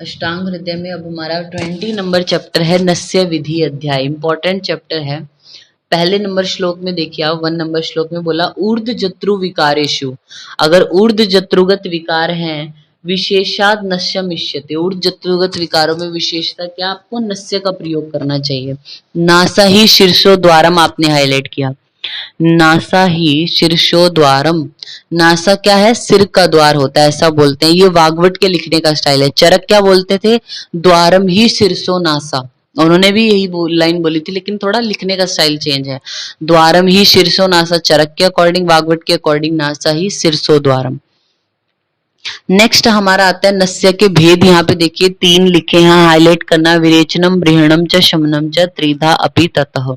अष्टांग हृदय में अब हमारा 20 नंबर चैप्टर है नस्य विधि अध्याय। इंपॉर्टेंट चैप्टर है। पहले नंबर श्लोक में देखिए आप 1 नंबर श्लोक में बोला ऊर्ध्व जत्रु विकारेषु। अगर ऊर्ध्व जत्रुगत विकार हैं विशेषाद नश्यम इष्यते। ऊर्ध्व जत्रुगत विकारों में विशेषता क्या, आपको नस्य का प्रयोग करना चाहिए। नासा ही शीर्षो द्वारम आपने हाईलाइट किया। नासा ही शीर्षो द्वारम। नासा क्या है, सिर का द्वार होता है ऐसा बोलते हैं। ये वाग्भट के लिखने का स्टाइल है। चरक क्या बोलते थे, द्वारम ही शीर्षो नासा। उन्होंने भी यही लाइन बोली थी लेकिन थोड़ा लिखने का स्टाइल चेंज है। द्वारम ही शीर्षो नासा चरक के अकॉर्डिंग, वाग्भट के अकॉर्डिंग नासा ही शीर्षो द्वारम। नेक्स्ट हमारा आता है नस्य के भेद। यहाँ पे देखिए 3 लिखे हैं, हाईलाइट करना। विरेचनम बृहणम च शमनम च त्रिधा अपि ततः।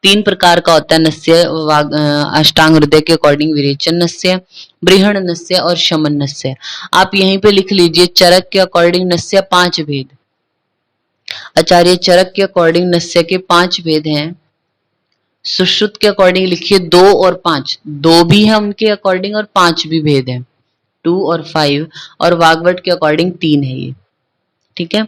3 प्रकार का होता है नस्य अष्टांग हृदय के अकॉर्डिंग। विरेचन नस्य, बृहण नस्य और शमन नस्य। आप यहीं पे लिख लीजिए चरक के अकॉर्डिंग नस्य 5 भेद। आचार्य चरक के अकॉर्डिंग नस्य के 5 भेद हैं। सुश्रुत के अकॉर्डिंग लिखिए 2 और 5। 2 भी है उनके अकॉर्डिंग और 5 भी भेद है, 2 और 5। और वाग्भट के अकॉर्डिंग 3 है ये, ठीक है।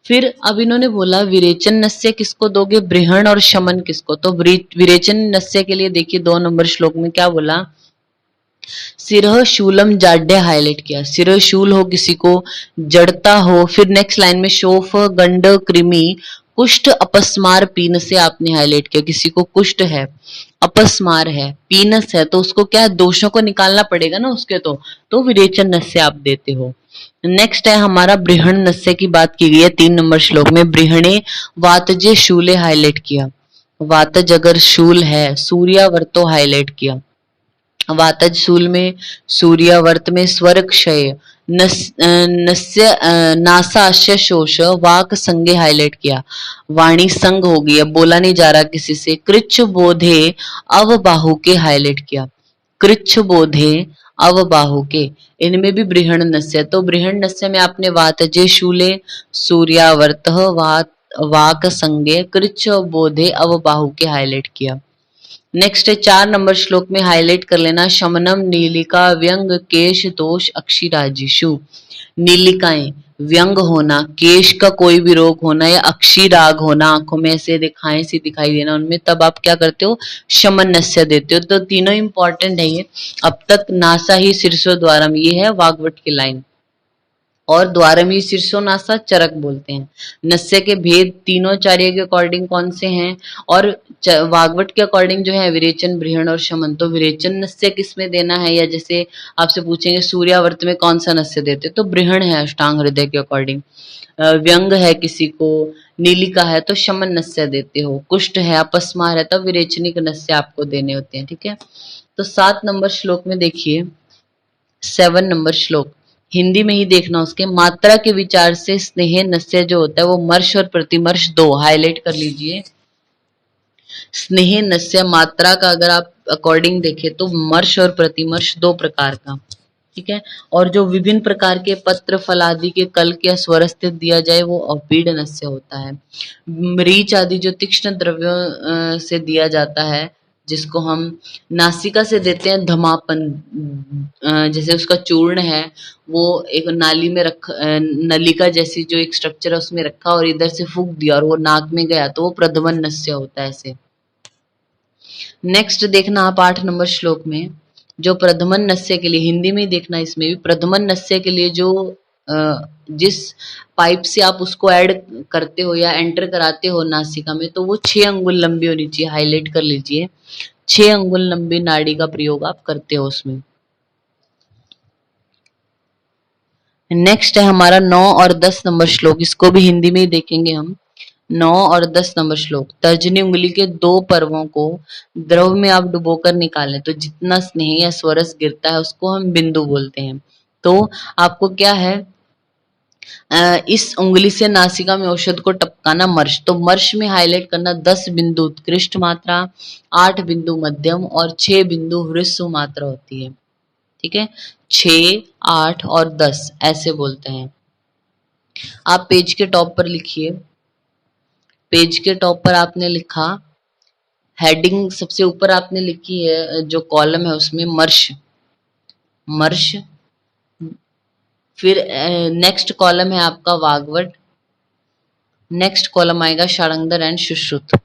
फिर अब इन्होंने बोला विरेचन नस्य किसको दोगे, बृहण और शमन किसको। तो विरेचन नस्य के लिए देखिए 2 नंबर श्लोक में क्या बोला, सिरह शूलम जाड्य हाईलाइट किया। सिरह शूल हो किसी को, जड़ता हो। फिर नेक्स्ट लाइन में शोफ गंड कृमि कुष्ठ अपस्मार पीन से आपने हाईलाइट किया। किसी को कुष्ठ है, अपस्मार है, पीनस है, तो उसको क्या है, दोषों को निकालना पड़ेगा ना उसके। तो विरेचन नस्य आप देते हो। नेक्स्ट है हमारा बृहण नस्य की बात की गई है 3 नंबर श्लोक में। बृहणे वातजे शूले हाईलाइट किया। वातज अगर शूल है, सूर्यावर्तो हाईलाइट किया। वातज शूल में, सूर्यावर्त में स्वर क्षय। नस्य नासाश्य शोष वाक संगे हाईलाइट किया। वाणी संग हो गई, अब बोला नहीं जा रहा किसी से। कृच्छ बोधे अवबाहु के हाईलाइट किया। कृच्छ बोधे अवबाहु के, इनमें भी बृहण नस्य। तो बृहण नस्य में आपने वातजे शूले, सूर्यावर्त, वाक संगे, कृच्छ बोधे अवबाहु के हाईलाइट किया। नेक्स्ट है 4 नंबर श्लोक में हाईलाइट कर लेना, शमनम नीलिका व्यंग केश दोष अक्षिराजिषु। नीलिकाएं, व्यंग होना, केश का कोई भी रोग होना या अक्षिराग होना, आंखों में ऐसे दिखाएं सी दिखाई देना उनमें, तब आप क्या करते हो, शमन नस्य देते हो। तो तीनों इंपॉर्टेंट है ये। अब तक नासा ही शीर्षो द्वारम, ये है वाग्भट की लाइन। और द्वारमी शीर्षो नासा चरक बोलते हैं। नस्य के भेद तीनों आचार्य के अकॉर्डिंग कौन से हैं, और वाग्भट के अकॉर्डिंग जो है विरेचन, बृहण और शमन। तो विरेचन नस्य किस में देना है, या जैसे आपसे पूछेंगे सूर्यावर्त में कौन सा नस्य देते, तो बृहण है अष्टांग हृदय के अकॉर्डिंग। व्यंग है किसी को, नीलिका है तो शमन नस्य देते हो। कुष्ठ है, अपस्मार है, तब विरेचनिक नस्य आपको देने होते हैं, ठीक है। तो 7 नंबर श्लोक में देखिए, 7 नंबर श्लोक हिंदी में ही देखना। उसके मात्रा के विचार से स्नेह नस्य जो होता है वो मर्श और प्रतिमर्श 2 हाईलाइट कर लीजिए। स्नेह नस्य मात्रा का अगर आप अकॉर्डिंग देखें तो मर्श और प्रतिमर्श 2 प्रकार का, ठीक है। और जो विभिन्न प्रकार के पत्र फल आदि के कल के स्वरस्थित दिया जाए वो अपीड नस्य होता है। मरीच आदि जो तीक्ष्ण द्रव्यों से दिया जाता है, जिसको हम नासिका से देते हैं धमापन, जैसे उसका चूर्ण है वो एक नाली में नलिका जैसी जो एक स्ट्रक्चर है उसमें रखा और इधर से फूंक दिया और वो नाक में गया, तो वो प्रध्वन नस्य होता है ऐसे। नेक्स्ट देखना आप 8 नंबर श्लोक में, जो प्रधमन नस्य के लिए, हिंदी में ही देखना, इसमें भी प्रधमन नस्य के लिए जो जिस पाइप से आप उसको ऐड करते हो या एंटर कराते हो नासिका में, तो वो 6 अंगुल लंबी होनी चाहिए। हाईलाइट कर लीजिए, 6 अंगुल लंबी नाड़ी का प्रयोग आप करते हो उसमें। नेक्स्ट है हमारा 9 और 10 नंबर श्लोक, इसको भी हिंदी में ही देखेंगे हम। 9 और 10 नंबर श्लोक, तर्जनी उंगली के 2 पर्वों को द्रव में आप डुबोकर निकालें तो जितना स्नेह या स्वरस गिरता है उसको हम बिंदु बोलते हैं। तो आपको क्या है, इस उंगली से नासिका में औषध को टपकाना मर्श। तो मर्श में हाईलाइट करना 10 बिंदु उत्कृष्ट मात्रा, 8 बिंदु मध्यम और 6 बिंदु ह्रस्व मात्रा होती है, ठीक है। 6, 8 और 10 ऐसे बोलते हैं। आप पेज के टॉप पर लिखिए। पेज के टॉप पर आपने लिखा, हेडिंग सबसे ऊपर आपने लिखी है, जो कॉलम है उसमें मर्श, मर्श। फिर नेक्स्ट कॉलम है आपका वाग्वट, नेक्स्ट कॉलम आएगा षडंगर एंड सुश्रुत।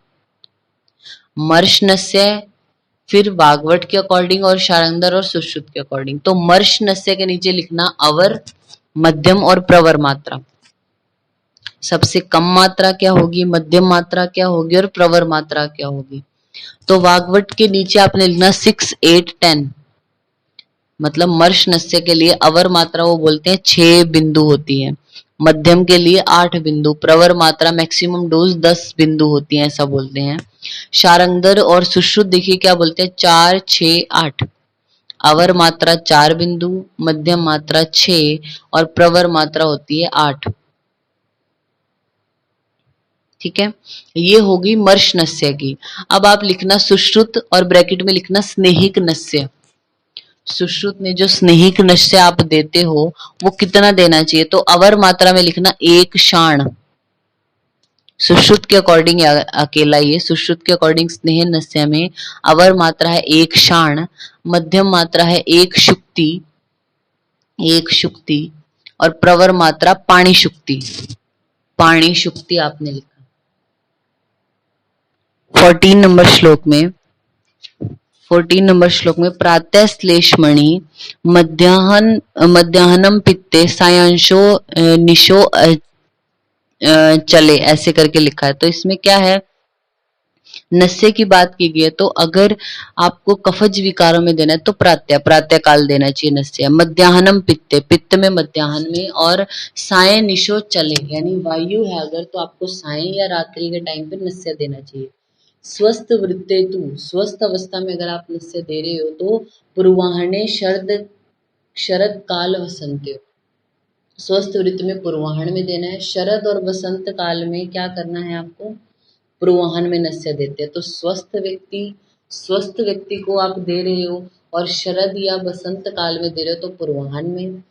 मर्श नस्य, फिर वाग्वट के अकॉर्डिंग और षडंगर और सुश्रुत के अकॉर्डिंग। तो मर्श नस्य के नीचे लिखना अवर, मध्यम और प्रवर मात्रा। सबसे कम मात्रा क्या होगी, मध्यम मात्रा क्या होगी और प्रवर मात्रा क्या होगी। तो वाग्वट के नीचे आपने लिखना 6, 8, 10। मतलब मर्श नस्य के लिए अवर मात्रा वो बोलते हैं 6 बिंदु होती है, मध्यम के लिए 8 बिंदु, प्रवर मात्रा मैक्सिमम डोज 10 बिंदु होती है, ऐसा बोलते हैं। शारंगर और सुश्रुत देखिए क्या बोलते हैं, 4, 6, 8। अवर मात्रा 4 बिंदु, मध्यम मात्रा 6 और प्रवर मात्रा होती है 8। ठीक है, ये होगी मर्श नस्य की। अब आप लिखना सुश्रुत और ब्रैकेट में लिखना स्नेहिक नस्य। सुश्रुत में जो स्नेहिक नस्य आप देते हो वो कितना देना चाहिए, तो अवर मात्रा में लिखना 1 शाण। सुश्रुत के अकॉर्डिंग अकेला ये, सुश्रुत के अकॉर्डिंग स्नेह नस्य में अवर मात्रा है 1 शाण, मध्यम मात्रा है 1 शुक्ति, 1 शुक्ति और प्रवर मात्रा पाणी शुक्ति। पाणी शुक्ति आपने लिखा। 14 नंबर श्लोक में 14 नंबर श्लोक में प्रातः श्लेषमणि मध्याह्नम पित्ते सायांशो निशो चले, ऐसे करके लिखा है। तो इसमें क्या है, नस्य की बात की गई है, तो अगर आपको कफज विकारों में देना है तो प्रातः काल देना चाहिए नस्य। मध्याह्नम पित्ते, पित्त में मध्याह्न में, और साय निशो चले यानी वायु है अगर, तो आपको साय या रात्रि के टाइम पे नस्य देना चाहिए। स्वस्थ वृत्ते तु, स्वस्थ अवस्था में अगर आप नस्य दे रहे हो तो पूर्वाह्ने शरद काल वसंत, स्वस्थ वृत्त में पूर्वाह्न में देना है। शरद और वसंत काल में क्या करना है आपको, पूर्वाह्न में नस्य देते हैं। तो स्वस्थ व्यक्ति को आप दे रहे हो और शरद या वसंत काल में दे रहे हो तो पूर्वाह्न में,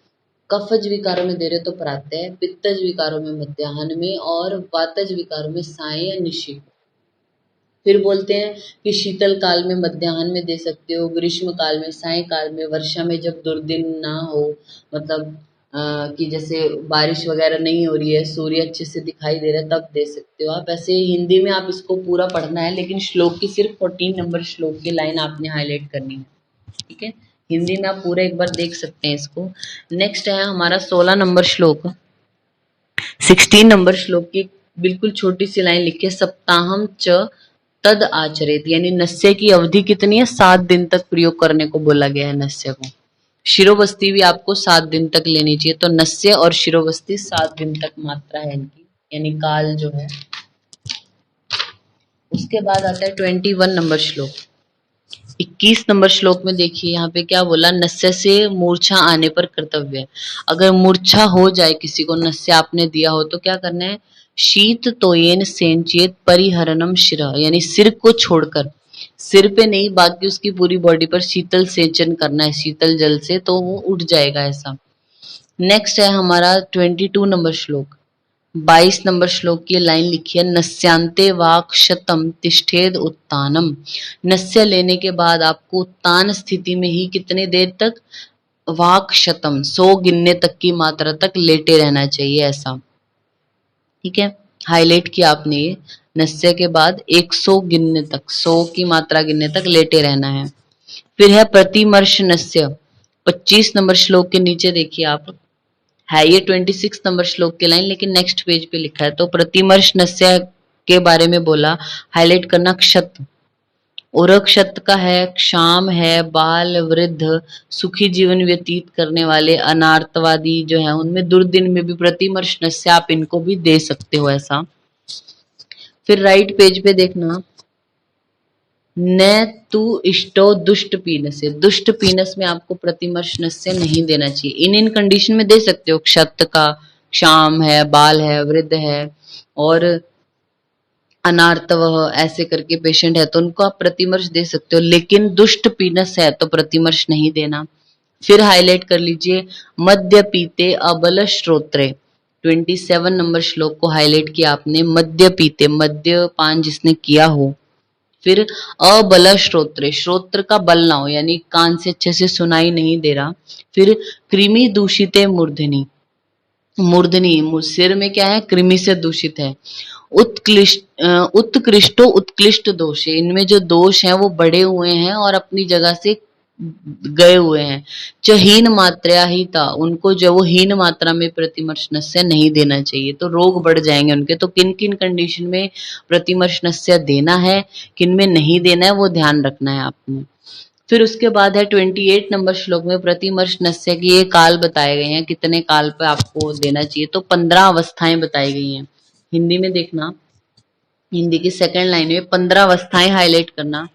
कफज विकारों में दे रहे हो तो प्रातः, पित्तज विकारों में मध्याह्न में और वातज विकारों में साय या निशी। फिर बोलते हैं कि शीतल काल में मध्याह्न में दे सकते हो, ग्रीष्म काल में, साय काल में, वर्षा में जब दुर्दिन ना हो, मतलब कि जैसे बारिश वगैरह नहीं हो रही है, सूर्य अच्छे से दिखाई दे रहा है, तब दे सकते हो आप। ऐसे हिंदी में आप इसको पूरा पढ़ना है, लेकिन श्लोक की सिर्फ 14 नंबर श्लोक की लाइन आपने हाईलाइट करनी है। ठीक है, हिंदी में आप पूरा एक बार देख सकते हैं इसको। नेक्स्ट है हमारा 16 नंबर श्लोक। 16 नंबर श्लोक की बिल्कुल छोटी सी लाइन लिखी है, सप्ताहम च तद आचरित, यानी नस्य की अवधि कितनी है, 7 दिन तक प्रयोग करने को बोला गया है नस्य को। शिरोवस्ती भी आपको 7 दिन तक लेनी चाहिए, तो नस्य और शिरोवस्ती 7 दिन तक मात्रा है इनकी, यानी काल जो है। उसके बाद आता है 21 नंबर श्लोक। 21 नंबर श्लोक में देखिए यहाँ पे क्या बोला, नस्य से मूर्छा आने पर कर्तव्य। अगर मूर्छा हो जाए किसी को, नस्य आपने दिया हो तो क्या करना है, शीत तोयेन सेंचेत परिहरणम शिरा, यानी सिर को छोड़कर, सिर पे नहीं बाकी उसकी पूरी बॉडी पर शीतल सेचन करना है शीतल जल से, तो वो उठ जाएगा ऐसा। नेक्स्ट है हमारा 22 नंबर श्लोक। 22 नंबर श्लोक की लाइन लिखी है, नस्यांते वाक शतम तिष्ठेद उत्तानम। नस्य लेने के बाद आपको उत्तान स्थिति में ही कितने देर तक, वाक शतम 100 गिनने तक की मात्रा तक लेटे रहना चाहिए ऐसा। ठीक है, हाईलाइट किया आपने ये, नस्य के बाद 100 गिनने तक, 100 की मात्रा गिनने तक लेटे रहना है। फिर है प्रतिमर्श नस्य। 25 नंबर श्लोक के नीचे देखिए आप, है ये 26 नंबर श्लोक की लाइन, लेकिन नेक्स्ट पेज पे लिखा है। तो प्रतिमर्श नस्य के बारे में बोला, हाईलाइट करना क्षत। उरक्षत का है, क्षाम है, बाल, वृद्ध, सुखी जीवन व्यतीत करने वाले, अनार्तवादी जो है, उनमें दुर्दिन में भी प्रतिमर्श नस्य आप इनको भी दे सकते हो ऐसा। फिर राइट पेज पे देखना, न तू इष्टो दुष्ट पीनस से, दुष्ट पीनस में आपको प्रतिमर्श नस्य नहीं देना चाहिए। इन कंडीशन में दे सकते हो, क्षत का, क्षाम है, बाल है, वृद्ध है और अनार्तव ऐसे करके पेशेंट है तो उनको आप प्रतिमर्श दे सकते हो, लेकिन दुष्ट पीनस है तो प्रतिमर्श नहीं देना। फिर हाईलाइट कर लीजिए, मद्य पीते अबल श्रोत्रे। 27 नंबर श्लोक को हाईलाइट किया आपने, मद्य पीते, मद्यपान जिसने किया हो। फिर अबल श्रोत्रे, श्रोत्र का बल ना हो, यानी कान से अच्छे से सुनाई नहीं दे रहा। फिर कृमि दूषिते मूर्धनि, मूर्धनी सिर में क्या है, कृमि से दूषित है। उत्कृष्टो उत्कृष्ट दोष है, इनमें जो दोष हैं वो बढ़े हुए हैं और अपनी जगह से गए हुए हैं। च हीन मात्रा ही था, उनको जो वो हीन मात्रा में प्रतिमर्श नस्य नहीं देना चाहिए, तो रोग बढ़ जाएंगे उनके। तो किन किन कंडीशन में प्रतिमर्श नस्य देना है, किन में नहीं देना है, वो ध्यान रखना है आपने। फिर उसके बाद है 28 नंबर श्लोक में प्रतिमर्श नस्य के ये काल बताए गए हैं, कितने काल पे आपको देना चाहिए। तो 15 अवस्थाएं बताई गई हैं। हिंदी में देखना, हिंदी की सेकंड लाइन में 15 अवस्थाएं हाईलाइट करना।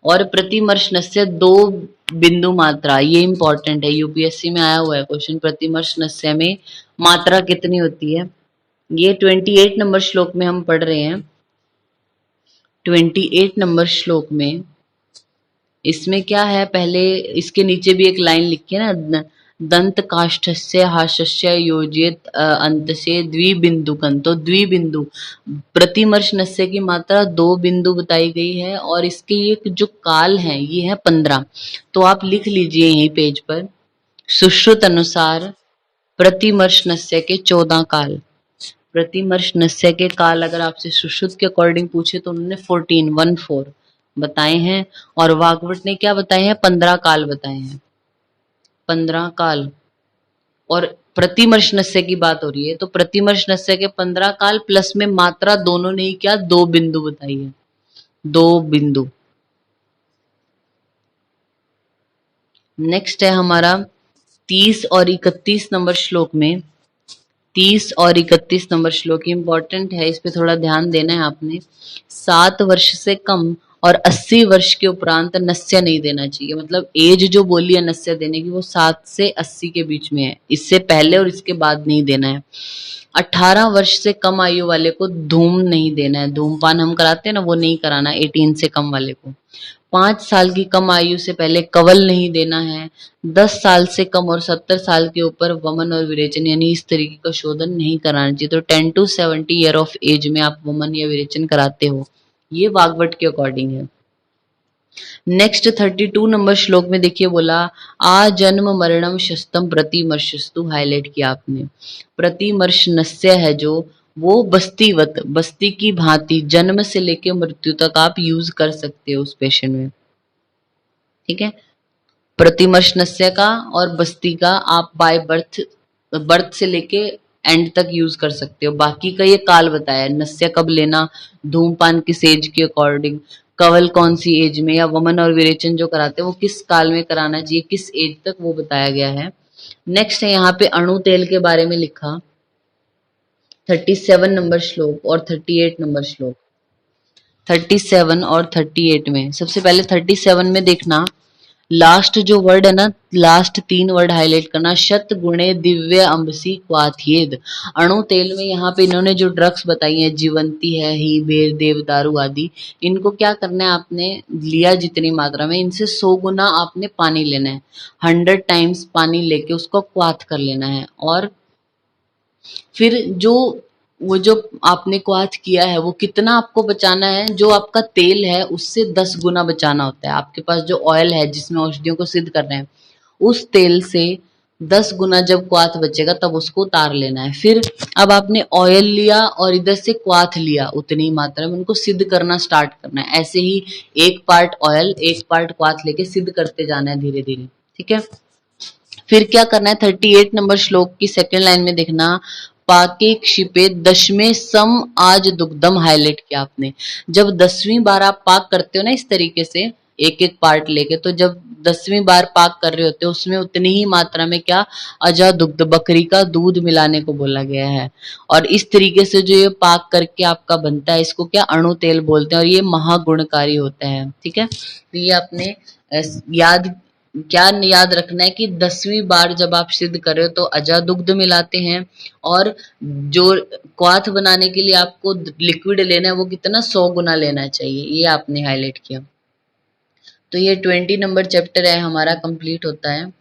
और प्रतिमर्श नस्य 2 बिंदु मात्रा, ये इंपॉर्टेंट है, यूपीएससी में आया हुआ है क्वेश्चन, प्रतिमर्श नस्य में मात्रा कितनी होती है। ये 28 नंबर श्लोक में हम पढ़ रहे हैं। 28 नंबर श्लोक में इसमें क्या है, पहले इसके नीचे भी एक लाइन लिखी है ना, दंत काष्ठस्य हास्यस्य योजित अंत से द्विबिंदुकन, तो द्विबिंदु प्रतिमर्श नस्य की मात्रा 2 बिंदु बताई गई है और इसके ये जो काल है ये है 15। तो आप लिख लीजिए यहीं पेज पर, सुश्रुत अनुसार प्रतिमर्श नस्य के 14 काल। प्रतिमर्श नस्य के काल अगर आपसे सुश्रुत के अकॉर्डिंग पूछे तो उन्होंने 14 बताए हैं, और वाग्भट ने क्या बताए हैं, 15 काल बताए हैं, 15 काल। और प्रतिमर्श नस्य की बात हो रही है, तो प्रतिमर्श नस्य के 15 काल प्लस में मात्रा दोनों ने ही क्या, 2 बिंदु बताई है, 2 बिंदु। नेक्स्ट है हमारा 30 और 31 नंबर श्लोक में, 30 और 31 नंबर श्लोक इंपॉर्टेंट है, इस पे थोड़ा ध्यान देना है आपने। 7 वर्ष से कम और 80 वर्ष के उपरांत नस्य नहीं देना चाहिए, मतलब एज जो बोली है नस्य देने की वो 7 से 80 के बीच में है, इससे पहले और इसके बाद नहीं देना है। 18 वर्ष से कम आयु वाले को धूम नहीं देना है, धूमपान हम कराते हैं ना वो नहीं कराना 18 से कम वाले को। 5 साल की कम आयु से पहले कवल नहीं देना है। 10 साल से कम और 70 साल के ऊपर वमन और विरेचन यानी इस तरीके का शोधन नहीं कराना चाहिए। तो 10 to 70 ईयर ऑफ एज में आप वमन या विरेचन कराते हो, ये वाग्भट के अकॉर्डिंग है। नेक्स्ट 32 नंबर श्लोक में देखिए बोला, आ जन्म मरणम शस्तम प्रतिमर्शस्तु, हाईलाइट किया आपने। प्रतिमर्श नस्य है जो, वो बस्तीवत, बस्ती की भांति जन्म से लेके मृत्यु तक आप यूज कर सकते हो उस पेशेंट में, ठीक है। प्रतिमर्श नस्य का और बस्ती का आप बाय बर्थ, बर्थ से लेके एंड तक यूज कर सकते हो। बाकी का ये काल बताया है, नस्य कब लेना, धूमपान किस एज के अकॉर्डिंग, कवल कौन सी एज में, या वमन और विरेचन जो कराते हैं वो किस काल में कराना चाहिए, किस एज तक, वो बताया गया है। नेक्स्ट है यहाँ पे अणु तेल के बारे में लिखा, 37 नंबर श्लोक और 38 नंबर श्लोक। 37 और 38 में सबसे पहले 37 में देखना, लास्ट जो वर्ड है ना, लास्ट 3 वर्ड हाईलाइट करना, शत गुणे दिव्य अम्बसी क्वाथ्येद। अणु तेल में यहाँ पे इन्होंने जो ड्रग्स बताई हैं, जीवंती है, ही बेर देवदारू आदि, इनको क्या करना है, आपने लिया जितनी मात्रा में, इनसे 100 गुना आपने पानी लेना है, 100 टाइम्स पानी लेके उसको क्वाथ कर लेना है। और फिर जो वो जो आपने क्वाथ किया है वो कितना आपको बचाना है, जो आपका तेल है उससे 10 गुना बचाना होता है। आपके पास जो ऑयल है जिसमें औषधियों को सिद्ध करना है, उस तेल से 10 गुना जब क्वाथ बचेगा तब उसको उतार लेना है। फिर अब आपने ऑयल लिया और इधर से क्वाथ लिया, उतनी मात्रा में उनको सिद्ध करना स्टार्ट करना है। ऐसे ही 1 पार्ट ऑयल 1 पार्ट क्वाथ लेके सिद्ध करते जाना है धीरे धीरे, ठीक है। फिर क्या करना है, 38 नंबर श्लोक की सेकंड लाइन में देखना, पाके क्षिपे दशमें सम आज दुग्धम, हाईलाइट किया आपने। जब 10वीं बार आप पाक करते हो ना इस तरीके से एक एक पार्ट लेके, तो जब 10वीं बार पाक कर रहे होते हो उसमें उतनी ही मात्रा में क्या, अजा दुग्ध, बकरी का दूध मिलाने को बोला गया है। और इस तरीके से जो ये पाक करके आपका बनता है इसको क्या, अणु तेल बोलते हैं, और ये महागुणकारी होता है, ठीक है। तो ये आपने याद, क्या याद रखना है कि 10वीं बार जब आप सिद्ध कर रहे हो तो अजा दुग्ध मिलाते हैं, और जो क्वाथ बनाने के लिए आपको लिक्विड लेना है वो कितना, 100 गुना लेना चाहिए, ये आपने हाईलाइट किया। तो ये 20 नंबर चैप्टर है हमारा कंप्लीट होता है।